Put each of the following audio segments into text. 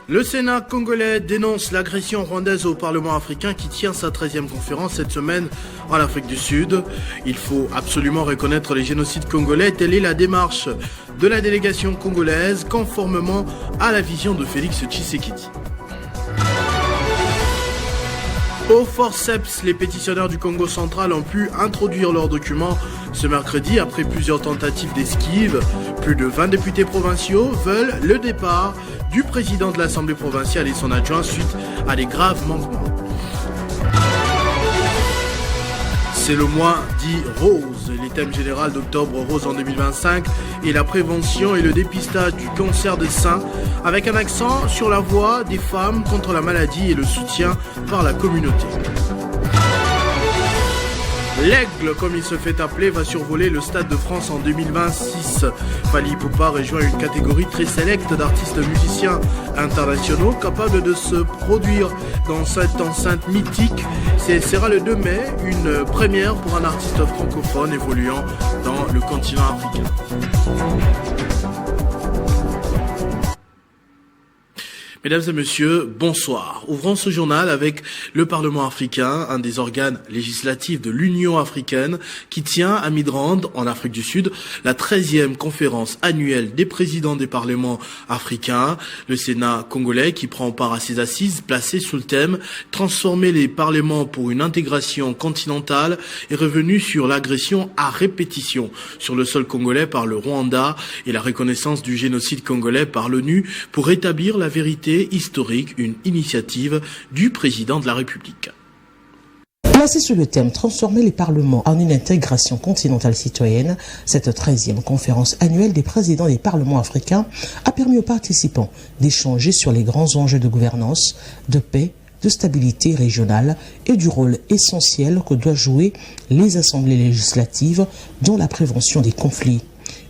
Le Sénat congolais dénonce l'agression rwandaise au Parlement africain qui tient sa 13e conférence cette semaine en Afrique du Sud. Il faut absolument reconnaître les génocides congolais, telle est la démarche de la délégation congolaise conformément à la vision de Félix Tshisekedi. Au forceps, les pétitionnaires du Congo central ont pu introduire leurs documents ce mercredi après plusieurs tentatives d'esquive. Plus de 20 députés provinciaux veulent le départ du président de l'Assemblée provinciale et son adjoint suite à des graves manquements. C'est le mois dit rose. Les thèmes généraux d'Octobre Rose en 2025 et la prévention et le dépistage du cancer des seins avec un accent sur la voix des femmes contre la maladie et le soutien par la communauté. L'Aigle, comme il se fait appeler, va survoler le Stade de France en 2026. Fally Ipupa rejoint une catégorie très sélecte d'artistes musiciens internationaux capables de se produire dans cette enceinte mythique. Ce sera le 2 mai, une première pour un artiste francophone évoluant dans le continent africain. Mesdames et messieurs, bonsoir. Ouvrons ce journal avec le Parlement africain, un des organes législatifs de l'Union africaine qui tient à Midrand, en Afrique du Sud, la 13e conférence annuelle des présidents des parlements africains. Le Sénat congolais qui prend part à ces assises placées sous le thème « Transformer les parlements pour une intégration continentale » est revenu sur l'agression à répétition sur le sol congolais par le Rwanda et la reconnaissance du génocide congolais par l'ONU pour rétablir la vérité historique, une initiative du président de la République. Placé sur le thème « Transformer les parlements en une intégration continentale citoyenne », cette 13e conférence annuelle des présidents des parlements africains a permis aux participants d'échanger sur les grands enjeux de gouvernance, de paix, de stabilité régionale et du rôle essentiel que doivent jouer les assemblées législatives dans la prévention des conflits.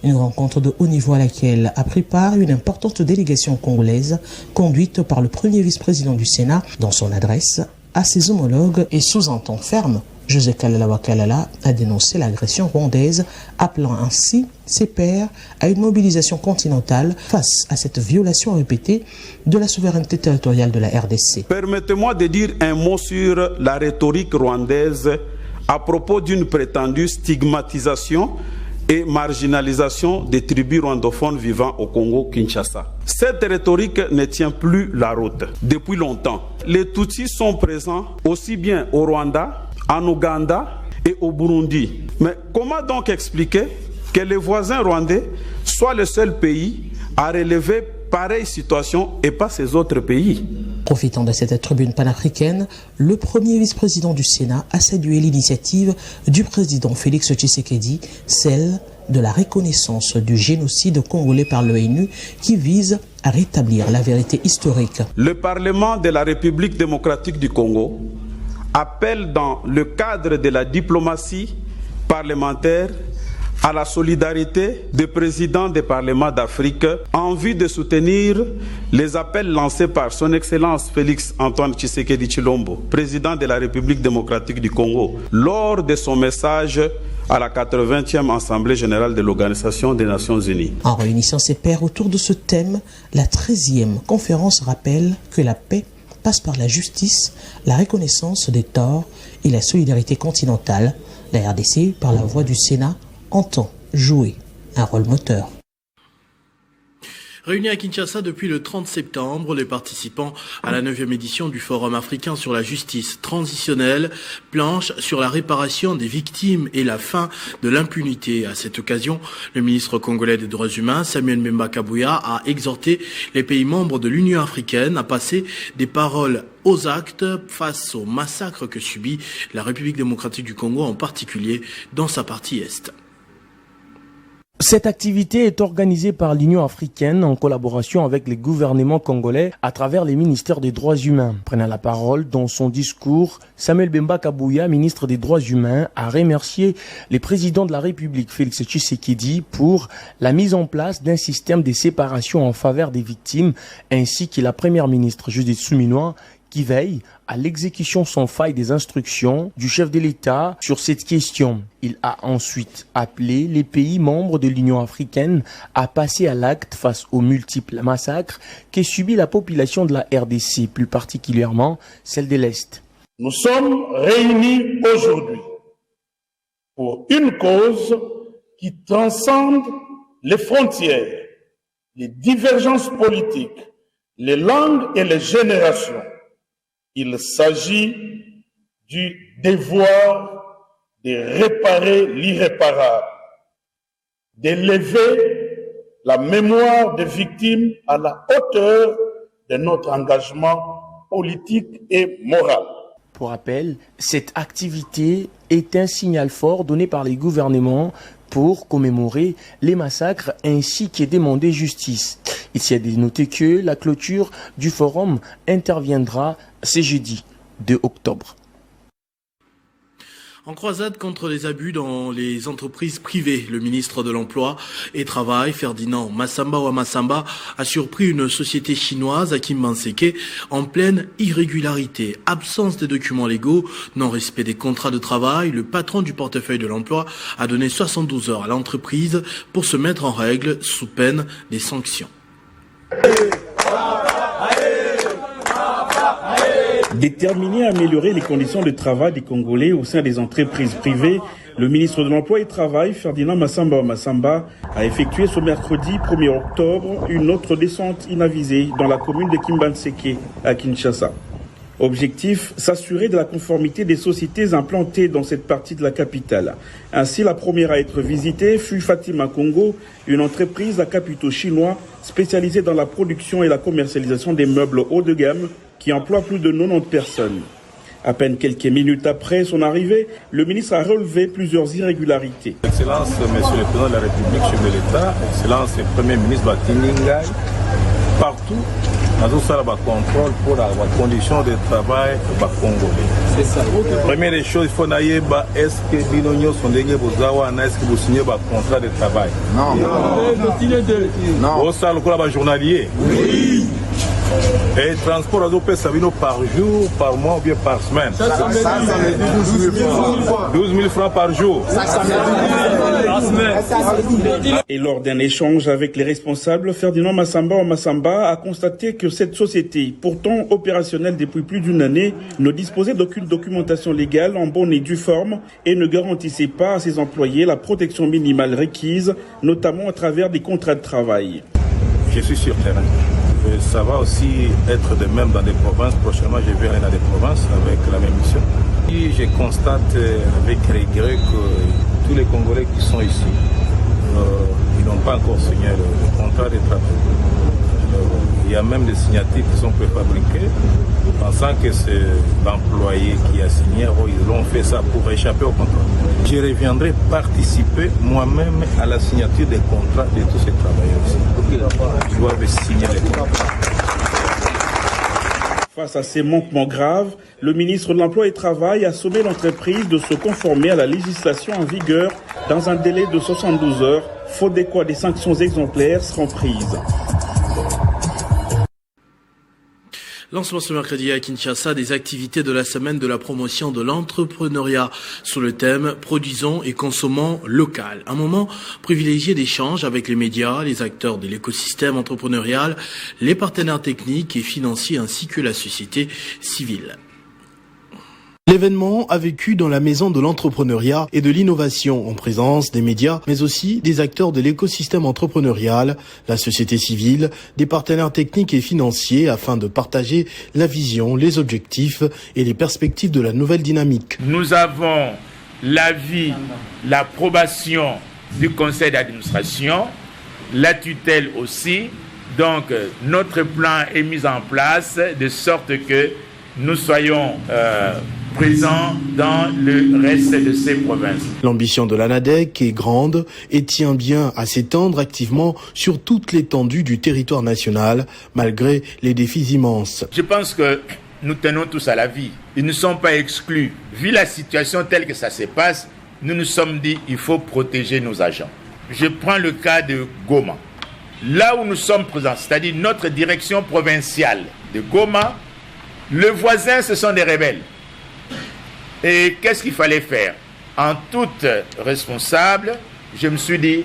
Une rencontre de haut niveau à laquelle a pris part une importante délégation congolaise conduite par le premier vice-président du Sénat dans son adresse à ses homologues et sous un ton ferme. José Kalala Wakalala a dénoncé l'agression rwandaise, appelant ainsi ses pairs à une mobilisation continentale face à cette violation répétée de la souveraineté territoriale de la RDC. Permettez-moi de dire un mot sur la rhétorique rwandaise à propos d'une prétendue stigmatisation et marginalisation des tribus rwandophones vivant au Congo-Kinshasa. Cette rhétorique ne tient plus la route. Depuis longtemps, les Tutsis sont présents aussi bien au Rwanda, en Ouganda et au Burundi. Mais comment donc expliquer que les voisins rwandais soient le seul pays à relever pareille situation et pas ces autres pays? Profitant de cette tribune panafricaine, le premier vice-président du Sénat a salué l'initiative du président Félix Tshisekedi, celle de la reconnaissance du génocide congolais par l'ONU qui vise à rétablir la vérité historique. Le Parlement de la République démocratique du Congo appelle dans le cadre de la diplomatie parlementaire à la solidarité des présidents des parlements d'Afrique en vue de soutenir les appels lancés par son Excellence Félix Antoine Tshisekedi Tshilombo, président de la République démocratique du Congo, lors de son message à la 80e Assemblée générale de l'Organisation des Nations Unies. En réunissant ses pairs autour de ce thème, la 13e conférence rappelle que la paix passe par la justice, la reconnaissance des torts et la solidarité continentale. La RDC, par la voix du Sénat, entend jouer un rôle moteur. Réunis à Kinshasa depuis le 30 septembre, les participants à la 9e édition du Forum africain sur la justice transitionnelle planchent sur la réparation des victimes et la fin de l'impunité. À cette occasion, le ministre congolais des droits humains, Samuel Mbemba Kabouya, a exhorté les pays membres de l'Union africaine à passer des paroles aux actes face au massacre que subit la République démocratique du Congo, en particulier dans sa partie est. Cette activité est organisée par l'Union africaine en collaboration avec les gouvernements congolais à travers les ministères des droits humains. Prenant la parole dans son discours, Samuel Mbemba Kabouya, ministre des droits humains, a remercié les présidents de la République Félix Tshisekedi pour la mise en place d'un système de séparation en faveur des victimes, ainsi que la première ministre Judith Suminwa qui veille à l'exécution sans faille des instructions du chef de l'État sur cette question. Il a ensuite appelé les pays membres de l'Union africaine à passer à l'acte face aux multiples massacres que subit la population de la RDC, plus particulièrement celle de l'Est. Nous sommes réunis aujourd'hui pour une cause qui transcende les frontières, les divergences politiques, les langues et les générations. Il s'agit du devoir de réparer l'irréparable, d'élever la mémoire des victimes à la hauteur de notre engagement politique et moral. Pour rappel, cette activité est un signal fort donné par les gouvernements pour commémorer les massacres ainsi que demander justice. Il s'y a noté que la clôture du forum interviendra ce jeudi 2 octobre. En croisade contre les abus dans les entreprises privées, le ministre de l'Emploi et Travail, Ferdinand Massamba, a surpris une société chinoise à Kimbanseke en pleine irrégularité. Absence des documents légaux, non-respect des contrats de travail, le patron du portefeuille de l'emploi a donné 72 heures à l'entreprise pour se mettre en règle sous peine des sanctions. Déterminé à améliorer les conditions de travail des Congolais au sein des entreprises privées, le ministre de l'Emploi et du Travail, Ferdinand Massamba, a effectué ce mercredi 1er octobre une autre descente inavisée dans la commune de Kimbanseke à Kinshasa. Objectif, s'assurer de la conformité des sociétés implantées dans cette partie de la capitale. Ainsi, la première à être visitée fut Fatima Congo, une entreprise à capitaux chinois spécialisée dans la production et la commercialisation des meubles haut de gamme qui emploie plus de 90 personnes. À peine quelques minutes après son arrivée, le ministre a relevé plusieurs irrégularités. Excellence, Monsieur le Président de la République, chef de l'État, Excellence, le Premier ministre Batiningai, partout, nous avons un contrôle pour la condition de travail congolais. C'est ça. Première des choses, il faut savoir est-ce que l'Union sont des est-ce que vous signez un contrat de travail? Non. Non. Vous savez le journalier? Oui. Et le transport à Sabino par jour, par mois ou bien par semaine? 12 000 francs par jour. Et lors d'un échange avec les responsables, Ferdinand Massamba a constaté que cette société, pourtant opérationnelle depuis plus d'une année, ne disposait d'aucune documentation légale en bonne et due forme et ne garantissait pas à ses employés la protection minimale requise, notamment à travers des contrats de travail. Je suis sur terrain. Ça va aussi être de même dans des provinces. Prochainement, je vais aller dans des provinces avec la même mission. Et je constate avec regret que tous les Congolais qui sont ici, ils n'ont pas encore signé le contrat de travail. Il y a même des signatures qui sont préfabriquées, pensant que c'est l'employé qui a signé. Ils ont fait ça pour échapper au contrat. Je reviendrai participer moi-même à la signature des contrats de tous ces travailleurs ici. Ils doivent signer les contrats. Face à ces manquements graves, le ministre de l'Emploi et du Travail a sommé l'entreprise de se conformer à la législation en vigueur dans un délai de 72 heures, faute de quoi des sanctions exemplaires seront prises. Lancement ce mercredi à Kinshasa des activités de la semaine de la promotion de l'entrepreneuriat sous le thème « Produisons et consommons local ». Un moment privilégié d'échange avec les médias, les acteurs de l'écosystème entrepreneurial, les partenaires techniques et financiers ainsi que la société civile. L'événement a vécu dans la maison de l'entrepreneuriat et de l'innovation en présence des médias, mais aussi des acteurs de l'écosystème entrepreneurial, la société civile, des partenaires techniques et financiers afin de partager la vision, les objectifs et les perspectives de la nouvelle dynamique. Nous avons l'avis, l'approbation du conseil d'administration, la tutelle aussi. Donc notre plan est mis en place de sorte que nous soyons présents dans le reste de ces provinces. L'ambition de l'ANADEC est grande et tient bien à s'étendre activement sur toute l'étendue du territoire national, malgré les défis immenses. Je pense que nous tenons tous à la vie. Ils ne sont pas exclus. Vu la situation telle que ça se passe, nous nous sommes dit qu'il faut protéger nos agents. Je prends le cas de Goma. Là où nous sommes présents, c'est-à-dire notre direction provinciale de Goma, Le voisin, ce sont des rebelles. Et qu'est-ce qu'il fallait faire? En toute responsable, je me suis dit,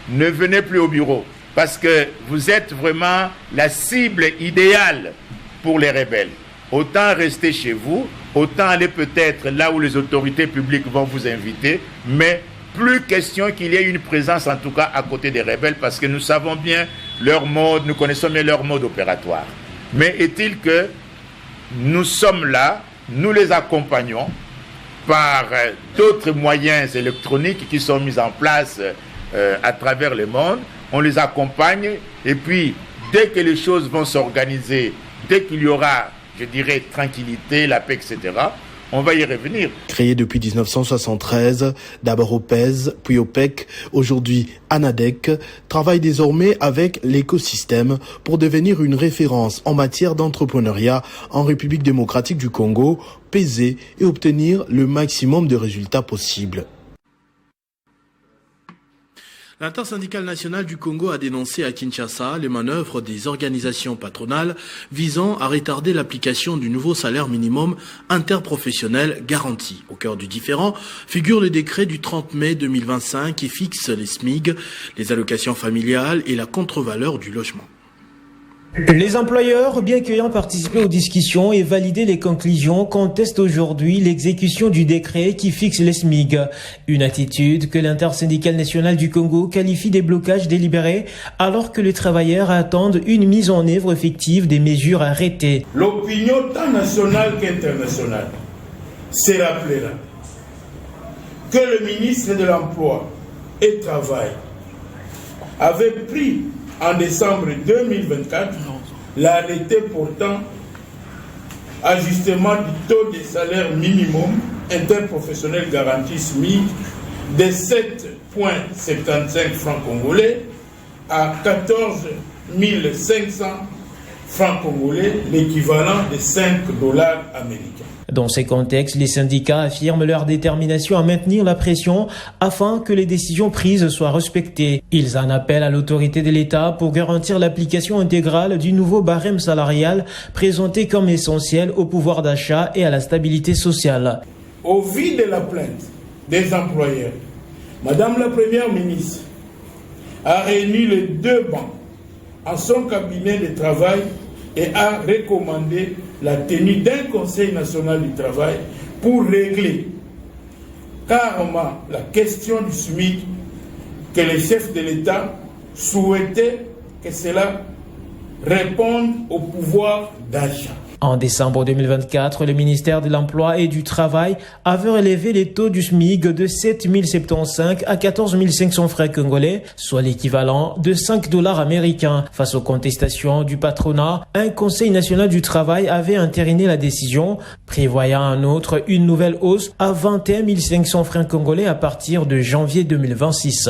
ne venez plus au bureau, parce que vous êtes vraiment la cible idéale pour les rebelles. Autant rester chez vous, autant aller peut-être là où les autorités publiques vont vous inviter, mais plus question qu'il y ait une présence en tout cas à côté des rebelles, parce que nous savons bien leur mode, nous connaissons bien leur mode opératoire. Mais est-il que nous sommes là, nous les accompagnons par d'autres moyens électroniques qui sont mis en place à travers le monde. On les accompagne et puis dès que les choses vont s'organiser, dès qu'il y aura, je dirais, tranquillité, la paix, etc., on va y revenir. Créé depuis 1973, d'abord au PES, puis au PEC, aujourd'hui ANADEC, travaille désormais avec l'écosystème pour devenir une référence en matière d'entrepreneuriat en République démocratique du Congo, peser et obtenir le maximum de résultats possibles. L'intersyndicale nationale du Congo a dénoncé à Kinshasa les manœuvres des organisations patronales visant à retarder l'application du nouveau salaire minimum interprofessionnel garanti. Au cœur du différend figure le décret du 30 mai 2025 qui fixe les SMIG, les allocations familiales et la contre-valeur du logement. Les employeurs, bien qu'ayant participé aux discussions et validé les conclusions, contestent aujourd'hui l'exécution du décret qui fixe les SMIG. Une attitude que l'intersyndicale nationale du Congo qualifie des blocages délibérés alors que les travailleurs attendent une mise en œuvre effective des mesures arrêtées. L'opinion tant nationale qu'internationale s'est rappelée que le ministre de l'Emploi et du Travail avait pris en décembre 2024, l'arrêté portant ajustement du taux de salaire minimum interprofessionnel garanti SMIC de 7,75 francs congolais à 14 500 francs congolais, l'équivalent de $5 américains. Dans ces contextes, les syndicats affirment leur détermination à maintenir la pression afin que les décisions prises soient respectées. Ils en appellent à l'autorité de l'État pour garantir l'application intégrale du nouveau barème salarial présenté comme essentiel au pouvoir d'achat et à la stabilité sociale. Au vu de la plainte des employeurs, Madame la Première ministre a réuni les deux bancs en son cabinet de travail et a recommandé la tenue d'un Conseil national du travail pour régler carrément la question du SMIC que les chefs de l'État souhaitaient que cela réponde au pouvoir d'achat. En décembre 2024, le ministère de l'Emploi et du Travail avait relevé les taux du SMIC de 7 075 à 14 500 francs congolais, soit l'équivalent de $5 américains. Face aux contestations du patronat, un Conseil national du travail avait entériné la décision, prévoyant en outre une nouvelle hausse à 21 500 francs congolais à partir de janvier 2026.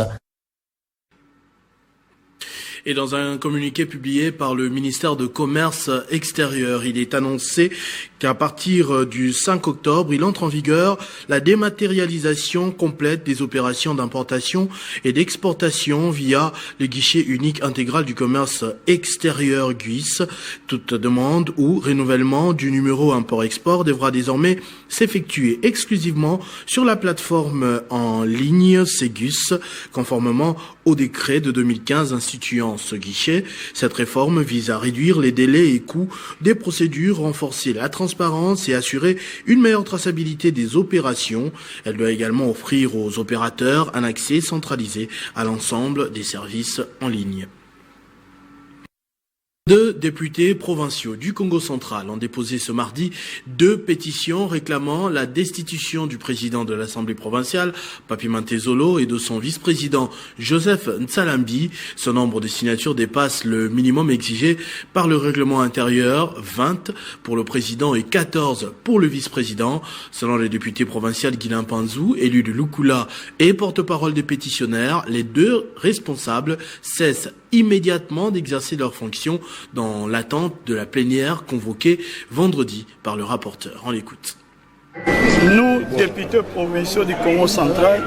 Et dans un communiqué publié par le ministère de Commerce extérieur, il est annoncé qu'à partir du 5 octobre, il entre en vigueur la dématérialisation complète des opérations d'importation et d'exportation via le guichet unique intégral du commerce extérieur GUIS. Toute demande ou renouvellement du numéro import-export devra désormais s'effectuer exclusivement sur la plateforme en ligne Ségus, conformément au décret de 2015 instituant ce guichet. Cette réforme vise à réduire les délais et coûts des procédures, renforcer la transparence et assurer une meilleure traçabilité des opérations. Elle doit également offrir aux opérateurs un accès centralisé à l'ensemble des services en ligne. Deux députés provinciaux du Congo central ont déposé ce mardi 2 pétitions réclamant la destitution du président de l'Assemblée provinciale, Papi Mantezolo, et de son vice-président, Joseph Nsalambi. Ce nombre de signatures dépasse le minimum exigé par le règlement intérieur, 20 pour le président et 14 pour le vice-président. Selon le député provincial Guilain Panzou, élu de Lukula et porte-parole des pétitionnaires, les 2 responsables cessent immédiatement d'exercer leurs fonctions dans l'attente de la plénière convoquée vendredi par le rapporteur. On l'écoute. Nous, députés provinciaux du Congo central,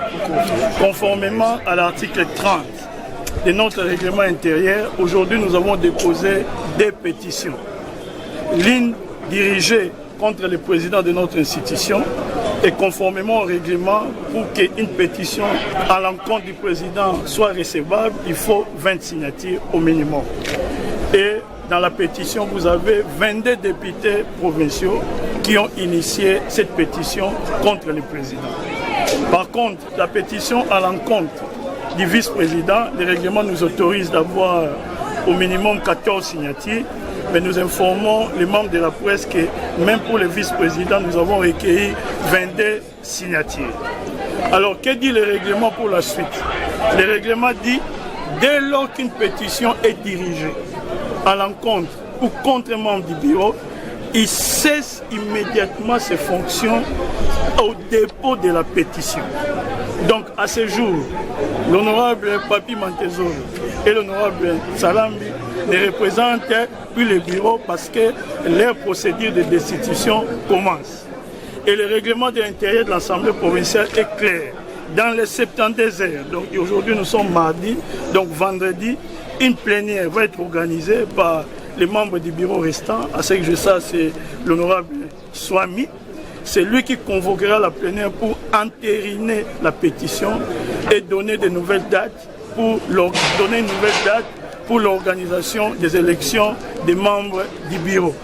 conformément à l'article 30 de notre règlement intérieur, aujourd'hui nous avons déposé 2 pétitions. L'une dirigé contre le président de notre institution et conformément au règlement, pour qu'une pétition à l'encontre du président soit recevable, il faut 20 signatures au minimum. Et dans la pétition, vous avez 22 députés provinciaux qui ont initié cette pétition contre le président. Par contre, la pétition à l'encontre du vice-président, le règlement nous autorise d'avoir au minimum 14 signatures, mais nous informons les membres de la presse que même pour le vice-président, nous avons recueilli 22 signatures. Alors, que dit le règlement pour la suite? Le règlement dit, dès lors qu'une pétition est dirigée à l'encontre ou contre un membre du bureau, il cesse immédiatement ses fonctions au dépôt de la pétition. Donc, à ce jour, l'honorable Papi Montezoro et l'honorable Salambi ne représentent plus le bureau parce que leur procédure de destitution commence. Et le règlement de l'intérieur de l'Assemblée provinciale est clair. Dans les 72 heures, donc aujourd'hui nous sommes mardi, donc vendredi, une plénière va être organisée par les membres du bureau restant. À ce que je sais, c'est l'honorable Swami. C'est lui qui convoquera la plénière pour entériner la pétition et donner de nouvelles dates pour l'organisation des élections des membres du bureau.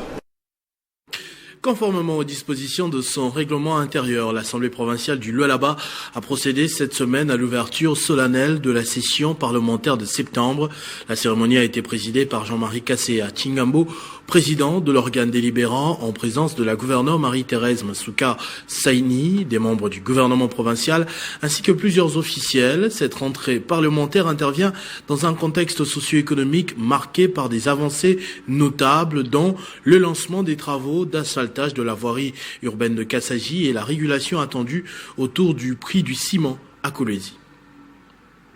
Conformément aux dispositions de son règlement intérieur, l'Assemblée provinciale du Lualaba a procédé cette semaine à l'ouverture solennelle de la session parlementaire de septembre. La cérémonie a été présidée par Jean-Marie Kassé à Chingambo, président de l'organe délibérant, en présence de la gouverneure Marie-Thérèse Masuka Saini, des membres du gouvernement provincial, ainsi que plusieurs officiels. Cette rentrée parlementaire intervient dans un contexte socio-économique marqué par des avancées notables, dont le lancement des travaux d'asphaltage de la voirie urbaine de Kassaji et la régulation attendue autour du prix du ciment à Kolwezi.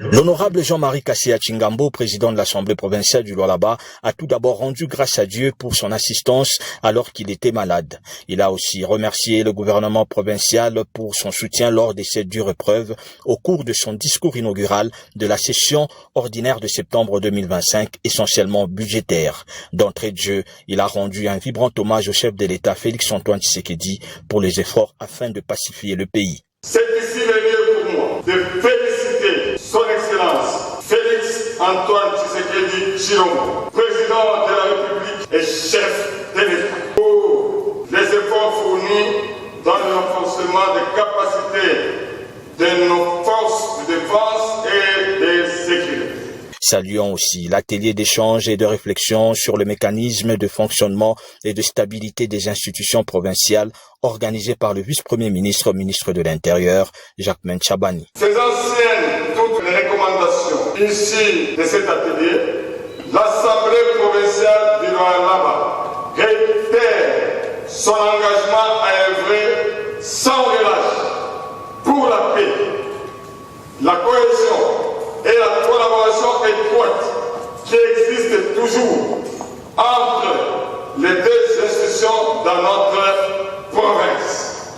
L'honorable Jean-Marie Kassé à Chingambo, président de l'Assemblée provinciale du Lualaba, a tout d'abord rendu grâce à Dieu pour son assistance alors qu'il était malade. Il a aussi remercié le gouvernement provincial pour son soutien lors de cette dure épreuve au cours de son discours inaugural de la session ordinaire de septembre 2025, essentiellement budgétaire. D'entrée de jeu, il a rendu un vibrant hommage au chef de l'État Félix-Antoine Tshisekedi pour les efforts afin de pacifier le pays. C'est ici le lieu pour moi de féliciter Son Excellence Félix-Antoine Tshisekedi Tshilombo, président de la République et chef de l'État, pour les efforts fournis dans le renforcement des capacités de nos forces de défense et de sécurité. Saluons aussi l'atelier d'échange et de réflexion sur le mécanisme de fonctionnement et de stabilité des institutions provinciales organisé par le vice-premier ministre, ministre de l'Intérieur, Jacquemain Chabani. Ces anciennes, toutes les recommandations issues de cet atelier, l'Assemblée provinciale du Lualaba réitère son engagement à œuvrer sans relâche pour la paix, la cohésion et la collaboration étroite qui existe toujours entre les deux institutions dans notre province.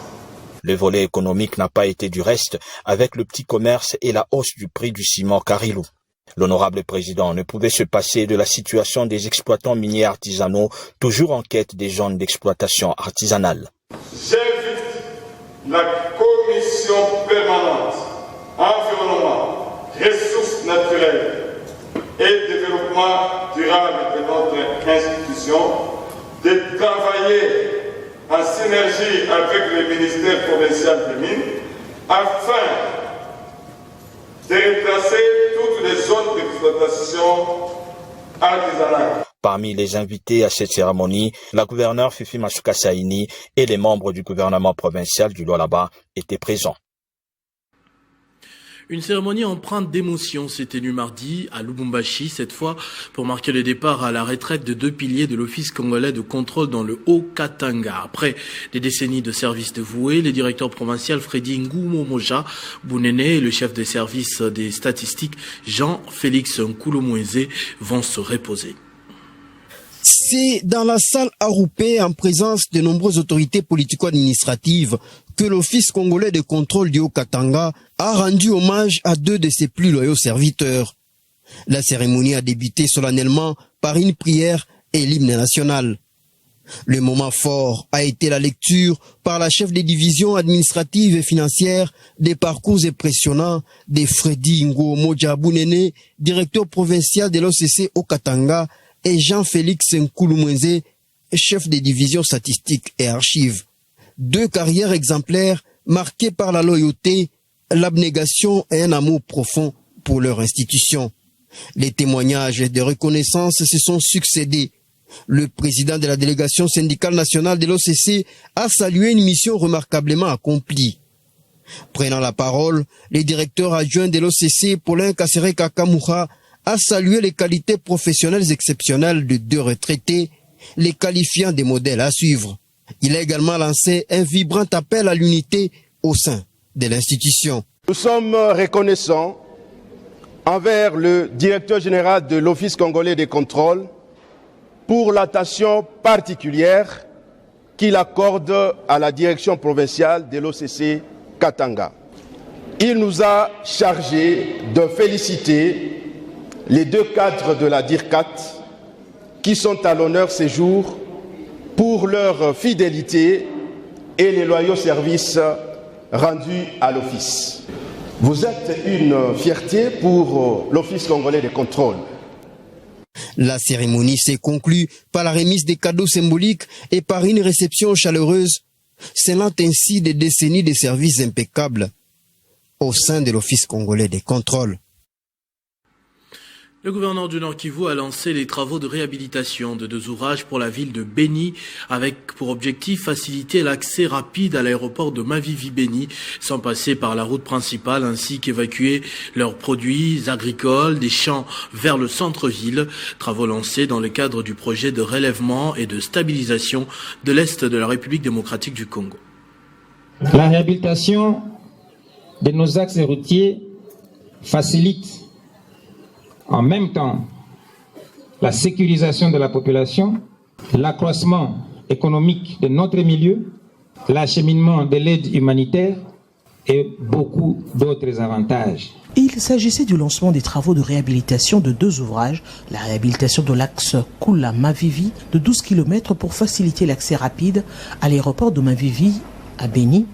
Le volet économique n'a pas été du reste avec le petit commerce et la hausse du prix du ciment Carilou. L'honorable président ne pouvait se passer de la situation des exploitants miniers artisanaux, toujours en quête des zones d'exploitation artisanale. J'invite la commission permanente environnement, ressources naturelles et développement durable de notre institution de travailler en synergie avec le ministère provincial des Mines afin de retracer toutes les zones d'exploitation artisanale. Parmi les invités à cette cérémonie, la gouverneure Fifi Masuka Saini et les membres du gouvernement provincial du Lualaba étaient présents. Une cérémonie empreinte d'émotion s'est tenue mardi à Lubumbashi, cette fois pour marquer le départ à la retraite de 2 piliers de l'Office congolais de contrôle dans le Haut-Katanga. Après des décennies de services dévoués, les directeurs provinciaux Freddy Ngoumomoja Bounene et le chef des services des statistiques Jean-Félix Nkoulomouézé vont se reposer. C'est dans la salle Aroupé, en présence de nombreuses autorités politico-administratives, que l'Office congolais de contrôle du Haut-Katanga a rendu hommage à 2 de ses plus loyaux serviteurs. La cérémonie a débuté solennellement par une prière et l'hymne national. Le moment fort a été la lecture par la chef des divisions administratives et financières des parcours impressionnants de Freddy Ngo Djabounene, directeur provincial de l'OCC au Katanga, et Jean-Félix Nkouloumwenze, chef des divisions statistiques et archives. 2 carrières exemplaires marquées par la loyauté, l'abnégation et un amour profond pour leur institution. Les témoignages de reconnaissance se sont succédés. Le président de la délégation syndicale nationale de l'OCC a salué une mission remarquablement accomplie. Prenant la parole, le directeur adjoint de l'OCC, Paulin Kassereka Kamouha, a salué les qualités professionnelles exceptionnelles de 2 retraités, les qualifiant des modèles à suivre. Il a également lancé un vibrant appel à l'unité au sein de l'institution. Nous sommes reconnaissants envers le directeur général de l'Office congolais des contrôles pour l'attention particulière qu'il accorde à la direction provinciale de l'OCC Katanga. Il nous a chargé de féliciter les 2 cadres de la DIRCAT qui sont à l'honneur ces jours pour leur fidélité et les loyaux services rendus à l'Office. Vous êtes une fierté pour l'Office congolais des contrôles. La cérémonie s'est conclue par la remise des cadeaux symboliques et par une réception chaleureuse, scellant ainsi des décennies de services impeccables au sein de l'Office congolais des contrôles. Le gouverneur du Nord Kivu a lancé les travaux de réhabilitation de 2 ouvrages pour la ville de Béni, avec pour objectif faciliter l'accès rapide à l'aéroport de Mavivi-Béni sans passer par la route principale, ainsi qu'évacuer leurs produits agricoles des champs vers le centre-ville. Travaux lancés dans le cadre du projet de relèvement et de stabilisation de l'Est de la République démocratique du Congo. La réhabilitation de nos axes routiers facilite en même temps la sécurisation de la population, l'accroissement économique de notre milieu, l'acheminement de l'aide humanitaire et beaucoup d'autres avantages. Il s'agissait du lancement des travaux de réhabilitation de 2 ouvrages, la réhabilitation de l'axe Kula-Mavivi de 12 km pour faciliter l'accès rapide à l'aéroport de Mavivi à Béni,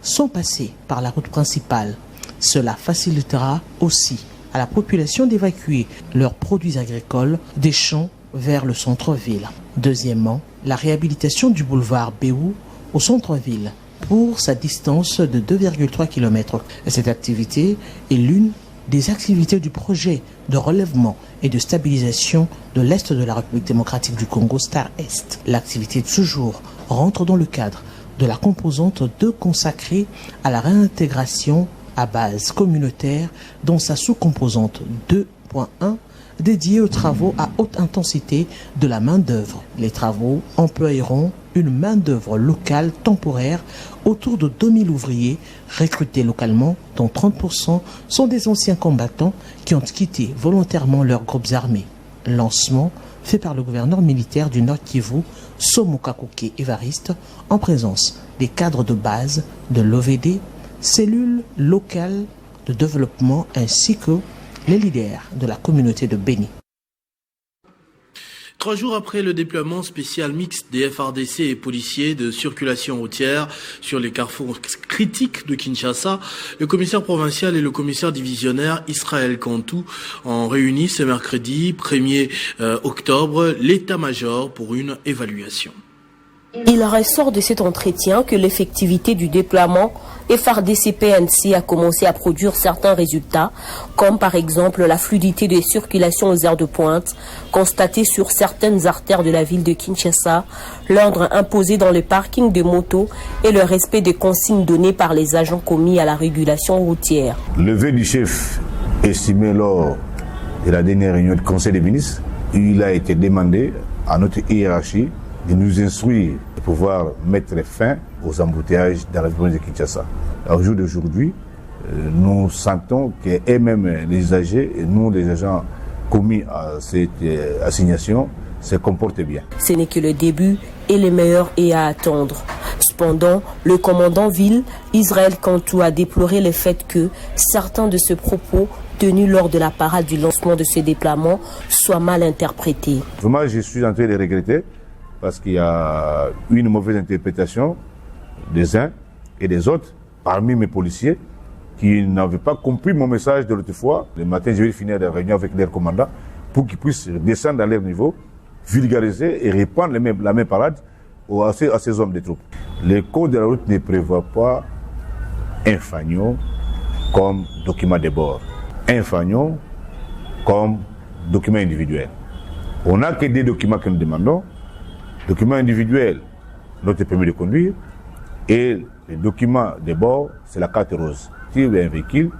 sans passer par la route principale. Cela facilitera aussi à la population d'évacuer leurs produits agricoles des champs vers le centre-ville. Deuxièmement, la réhabilitation du boulevard Béou au centre-ville pour sa distance de 2,3 km. Cette activité est l'une des activités du projet de relèvement et de stabilisation de l'Est de la République démocratique du Congo, Star Est. L'activité de ce jour rentre dans le cadre de la composante 2 consacrée à la réintégration à base communautaire, dont sa sous-composante 2.1 dédiée aux travaux à haute intensité de la main-d'œuvre. Les travaux emploieront une main-d'œuvre locale temporaire autour de 2000 ouvriers recrutés localement, dont 30% sont des anciens combattants qui ont quitté volontairement leurs groupes armés. Lancement fait par le gouverneur militaire du Nord Kivu, Somokakuke Evariste, en présence des cadres de base de l'OVD, cellule locale de développement ainsi que les leaders de la communauté de Béni. 3 jours après le déploiement spécial mixte des FARDC et policiers de circulation routière sur les carrefours critiques de Kinshasa, le commissaire provincial et le commissaire divisionnaire Israël Kantou ont réuni ce mercredi 1er octobre l'état-major pour une évaluation. Il ressort de cet entretien que l'effectivité du déploiement FARDC-PNC a commencé à produire certains résultats, comme par exemple la fluidité des circulations aux heures de pointe, constatée sur certaines artères de la ville de Kinshasa, l'ordre imposé dans le parking des motos et le respect des consignes données par les agents commis à la régulation routière. Le vœu du chef estimé lors de la dernière réunion du Conseil des ministres, il a été demandé à notre hiérarchie de nous instruire de pouvoir mettre fin aux embouteillages dans la ville de Kinshasa. Au jour d'aujourd'hui, nous sentons qu'eux-mêmes les usagers et nous les agents commis à cette assignation se comportent bien. Ce n'est que le début et le meilleur est à attendre. Cependant, le commandant ville, Israël Kantou, a déploré le fait que certains de ces propos tenus lors de la parade du lancement de ce déploiement soient mal interprétés. Vraiment, je suis en train de regretter parce qu'il y a une mauvaise interprétation des uns et des autres, parmi mes policiers, qui n'avaient pas compris mon message de l'autre fois. Le matin, je vais finir la réunion avec leur commandant pour qu'ils puissent descendre à leur niveau, vulgariser et répandre la même parade à ces hommes de troupes. Le code de la route ne prévoit pas un fanion comme document de bord, un fanion comme document individuel. On n'a que des documents que nous demandons. Document individuel, notre permis de conduire, et le document de bord, c'est la carte rose. Si vous avez un véhicule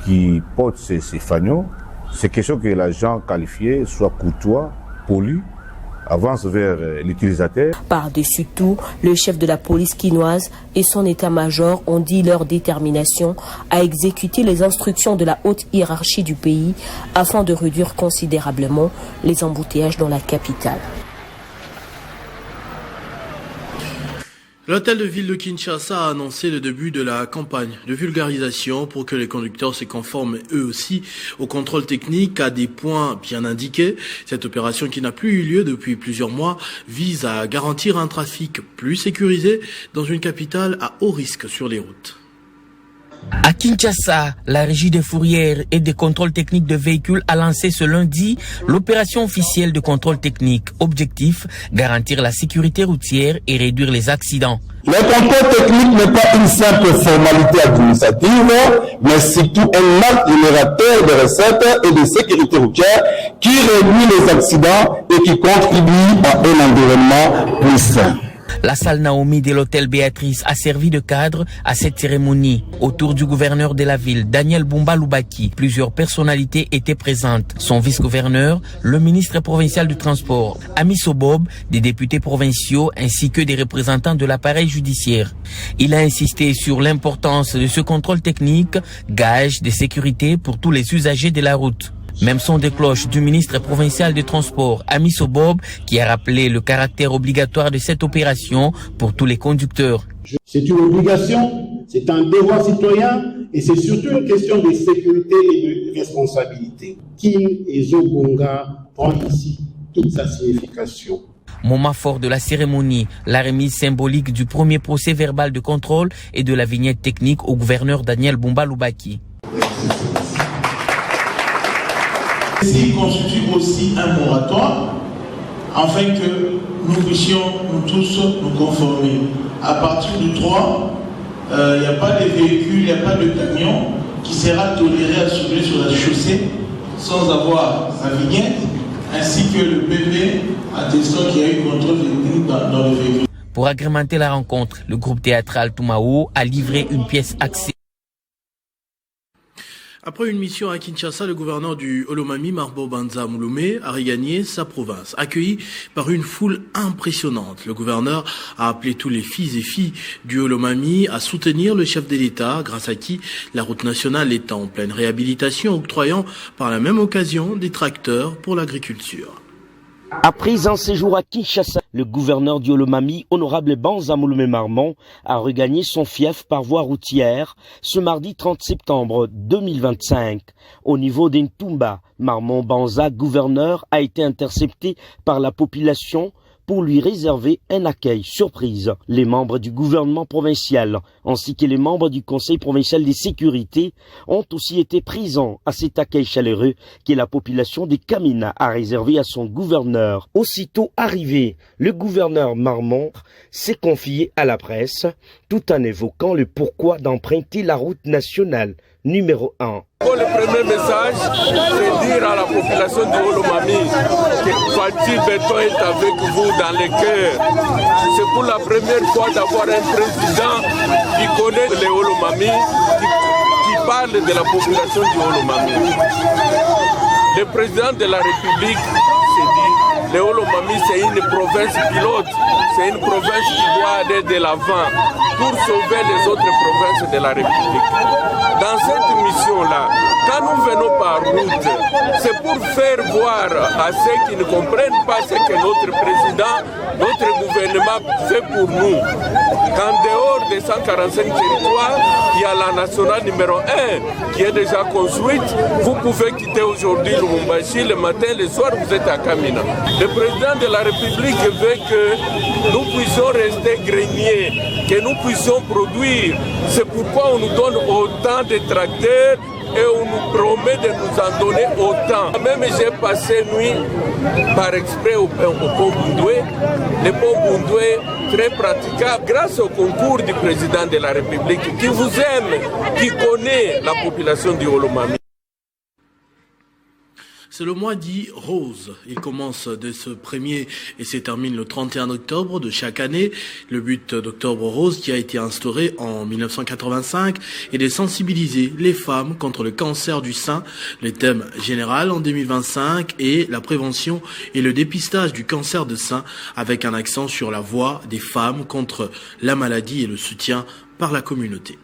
qui porte ces fanions, c'est question que l'agent qualifié soit courtois, poli, avance vers l'utilisateur. Par-dessus tout, le chef de la police quinoise et son état-major ont dit leur détermination à exécuter les instructions de la haute hiérarchie du pays afin de réduire considérablement les embouteillages dans la capitale. L'hôtel de ville de Kinshasa a annoncé le début de la campagne de vulgarisation pour que les conducteurs se conforment eux aussi au contrôle technique à des points bien indiqués. Cette opération, qui n'a plus eu lieu depuis plusieurs mois, vise à garantir un trafic plus sécurisé dans une capitale à haut risque sur les routes. À Kinshasa, la régie des fourrières et des contrôles techniques de véhicules a lancé ce lundi l'opération officielle de contrôle technique. Objectif, garantir la sécurité routière et réduire les accidents. Le contrôle technique n'est pas une simple formalité administrative, mais surtout un acte générateur de recettes et de sécurité routière qui réduit les accidents et qui contribue à un environnement plus sain. La salle Naomi de l'hôtel Béatrice a servi de cadre à cette cérémonie. Autour du gouverneur de la ville, Daniel Bumba Lubaki, plusieurs personnalités étaient présentes. Son vice-gouverneur, le ministre provincial du transport, Amiso Bob, des députés provinciaux ainsi que des représentants de l'appareil judiciaire. Il a insisté sur l'importance de ce contrôle technique, gage de sécurité pour tous les usagers de la route. Même son de cloche du ministre provincial du transport, Amiso Bob, qui a rappelé le caractère obligatoire de cette opération pour tous les conducteurs. C'est une obligation, c'est un devoir citoyen et c'est surtout une question de sécurité et de responsabilité. Kin et Zobonga prend ici toute sa signification. Moment fort de la cérémonie, la remise symbolique du premier procès verbal de contrôle et de la vignette technique au gouverneur Daniel Bumba Lubaki. Ceci constitue aussi un moratoire afin que nous puissions nous tous nous conformer. À partir du 3, il n'y a pas de véhicule, il n'y a pas de camion qui sera toléré à circuler sur la chaussée sans avoir sa vignette, ainsi que le PV attestant qu'il y a eu contrôle technique dans le véhicule. Pour agrémenter la rencontre, le groupe théâtral Toumao a livré une pièce axée. Après une mission à Kinshasa, le gouverneur du Olomami, Marbo Banza Mouloumé, a regagné sa province. Accueilli par une foule impressionnante, le gouverneur a appelé tous les fils et filles du Olomami à soutenir le chef de l'État, grâce à qui la route nationale est en pleine réhabilitation, octroyant par la même occasion des tracteurs pour l'agriculture. Après un séjour à Kinshasa, le gouverneur du Olomami, honorable Banza Mouloumé Marmon, a regagné son fief par voie routière ce mardi 30 septembre 2025. Au niveau d'Ntumba, Marmon Banza, gouverneur, a été intercepté par la population pour lui réserver un accueil surprise. Les membres du gouvernement provincial ainsi que les membres du conseil provincial de sécurité ont aussi été présents à cet accueil chaleureux que la population de Kamina a réservé à son gouverneur. Aussitôt arrivé, le gouverneur Marmon s'est confié à la presse tout en évoquant le pourquoi d'emprunter la route nationale numéro 1. Le premier message, c'est dire à la population du Olomami que Fatih Béton est avec vous dans les cœurs. C'est pour la première fois d'avoir un président qui connaît les Olomami, qui parle de la population du Olomami. Le président de la République s'est dit, le Olomami c'est une province pilote, c'est une province qui doit aller de l'avant pour sauver les autres provinces de la République. Dans cette mission-là, quand nous venons par route. C'est pour faire voir à ceux qui ne comprennent pas ce que notre président, notre gouvernement fait pour nous. Qu'en dehors des 145 territoires, il y a la nationale numéro 1 qui est déjà construite. Vous pouvez quitter aujourd'hui Lubumbashi, le matin, le soir, vous êtes à Kamina. Le président de la République veut que nous puissions rester greniers, que nous puissions produire. C'est pourquoi on nous donne autant de tracteurs et on nous promet de nous en donner autant. Même j'ai passé nuit par exprès au pont Boundoué. Le pont Boundoué, très praticable grâce au concours du président de la République qui vous aime, qui connaît la population du Olomami. C'est le mois dit rose. Il commence dès ce 1er et se termine le 31 octobre de chaque année. Le but d'Octobre Rose, qui a été instauré en 1985, est de sensibiliser les femmes contre le cancer du sein. Le thème général en 2025 est la prévention et le dépistage du cancer de sein, avec un accent sur la voix des femmes contre la maladie et le soutien par la communauté.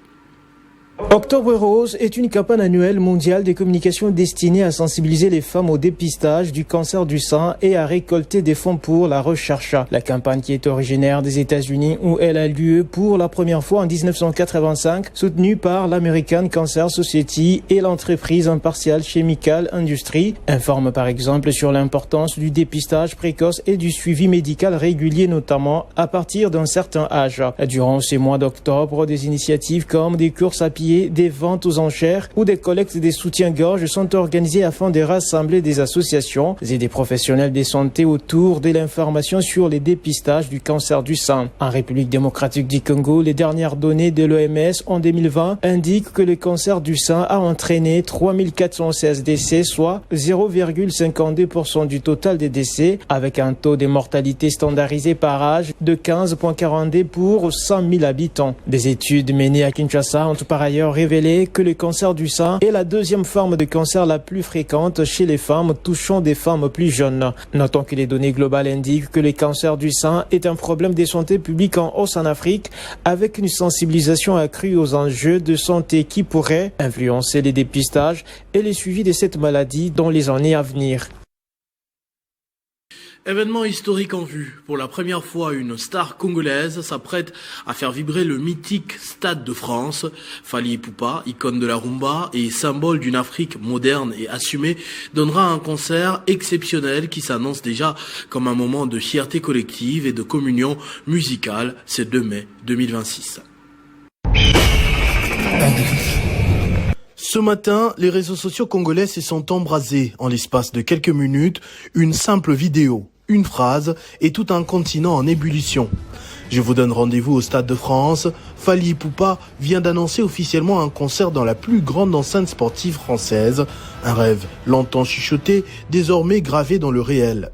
Octobre Rose est une campagne annuelle mondiale de communication destinée à sensibiliser les femmes au dépistage du cancer du sein et à récolter des fonds pour la recherche. La campagne, qui est originaire des États-Unis, où elle a lieu pour la première fois en 1985, soutenue par l'American Cancer Society et l'entreprise Impartial Chemical Industry, informe par exemple sur l'importance du dépistage précoce et du suivi médical régulier, notamment à partir d'un certain âge. Durant ces mois d'octobre, des initiatives comme des courses à pied, des ventes aux enchères ou des collectes des soutiens-gorge sont organisées afin de rassembler des associations et des professionnels de santé autour de l'information sur les dépistages du cancer du sein. En République démocratique du Congo, les dernières données de l'OMS en 2020 indiquent que le cancer du sein a entraîné 3416 décès, soit 0,52% du total des décès, avec un taux de mortalité standardisé par âge de 15,42 pour 100 000 habitants. Des études menées à Kinshasa ont par ailleurs révélé que le cancer du sein est la deuxième forme de cancer la plus fréquente chez les femmes, touchant des femmes plus jeunes. Notons que les données globales indiquent que le cancer du sein est un problème de santé publique en hausse en Afrique, avec une sensibilisation accrue aux enjeux de santé qui pourraient influencer les dépistages et les suivis de cette maladie dans les années à venir. Événement historique en vue. Pour la première fois, une star congolaise s'apprête à faire vibrer le mythique Stade de France. Fally Ipupa, icône de la rumba et symbole d'une Afrique moderne et assumée, donnera un concert exceptionnel qui s'annonce déjà comme un moment de fierté collective et de communion musicale. C'est 2 mai 2026. Ce matin, les réseaux sociaux congolais se sont embrasés. En l'espace de quelques minutes, une simple vidéo, une phrase et tout un continent en ébullition. Je vous donne rendez-vous au Stade de France. Fally Ipupa vient d'annoncer officiellement un concert dans la plus grande enceinte sportive française. Un rêve longtemps chuchoté, désormais gravé dans le réel.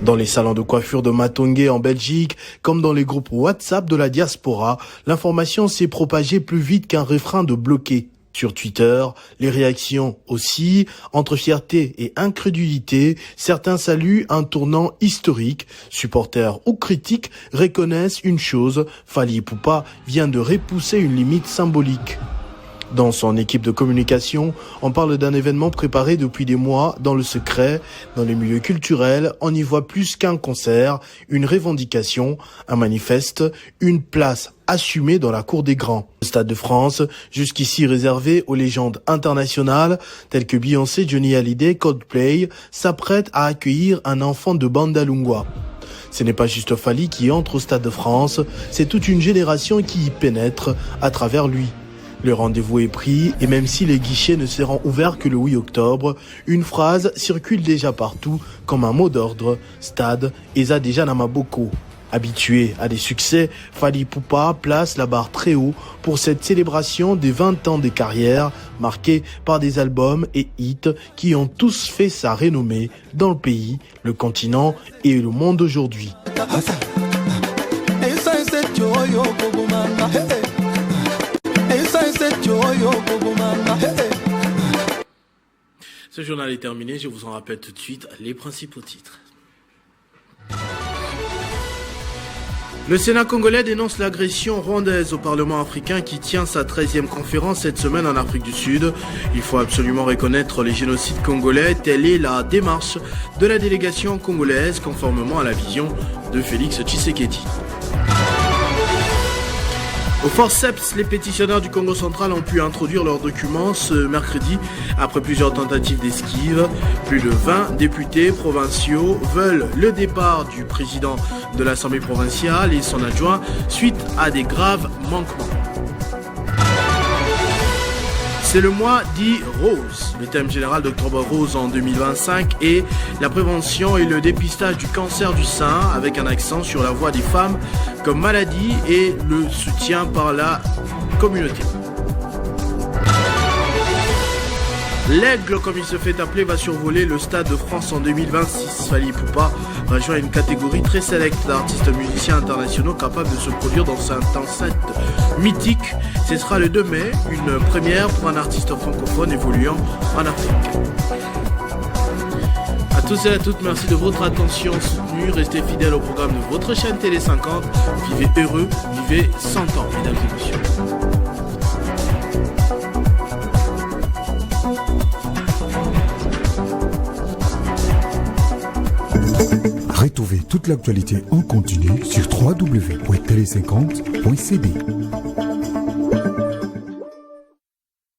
Dans les salons de coiffure de Matongé en Belgique, comme dans les groupes WhatsApp de la diaspora, l'information s'est propagée plus vite qu'un refrain de bloqué. Sur Twitter, les réactions aussi, entre fierté et incrédulité, certains saluent un tournant historique. Supporters ou critiques reconnaissent une chose, Fally Ipupa vient de repousser une limite symbolique. Dans son équipe de communication, on parle d'un événement préparé depuis des mois dans le secret. Dans les milieux culturels, on y voit plus qu'un concert, une revendication, un manifeste, une place assumée dans la cour des grands. Le Stade de France, jusqu'ici réservé aux légendes internationales telles que Beyoncé, Johnny Hallyday, Coldplay, s'apprête à accueillir un enfant de Bandalungwa. Ce n'est pas juste Fally qui entre au Stade de France, c'est toute une génération qui y pénètre à travers lui. Le rendez-vous est pris et même si les guichets ne seront ouverts que le 8 octobre, une phrase circule déjà partout comme un mot d'ordre, Stade Eza Deja Namaboko. Habitué à des succès, Fally Ipupa place la barre très haut pour cette célébration des 20 ans de carrière marquée par des albums et hits qui ont tous fait sa renommée dans le pays, le continent et le monde aujourd'hui. Ce journal est terminé, je vous en rappelle tout de suite les principaux titres. Le Sénat congolais dénonce l'agression rwandaise au Parlement africain qui tient sa 13e conférence cette semaine en Afrique du Sud. Il faut absolument reconnaître les génocides congolais. Telle est la démarche de la délégation congolaise conformément à la vision de Félix Tshisekedi. Au forceps, les pétitionnaires du Congo central ont pu introduire leurs documents ce mercredi après plusieurs tentatives d'esquive. Plus de 20 députés provinciaux veulent le départ du président de l'Assemblée provinciale et son adjoint suite à des graves manquements. C'est le mois dit rose. Le thème général d'Octobre Rose en 2025 est la prévention et le dépistage du cancer du sein avec un accent sur la voix des femmes comme maladie et le soutien par la communauté. L'aigle, comme il se fait appeler, va survoler le Stade de France en 2026. Fally Ipupa rejoint une catégorie très sélecte d'artistes musiciens internationaux capables de se produire dans cette enceinte mythique. Ce sera le 2 mai, une première pour un artiste francophone évoluant en Afrique. À tous et à toutes, merci de votre attention soutenue. Restez fidèles au programme de votre chaîne Télé 50. Vivez heureux, vivez 100 ans, mesdames et messieurs. Retrouvez toute l'actualité en continu sur www.tele50.cd.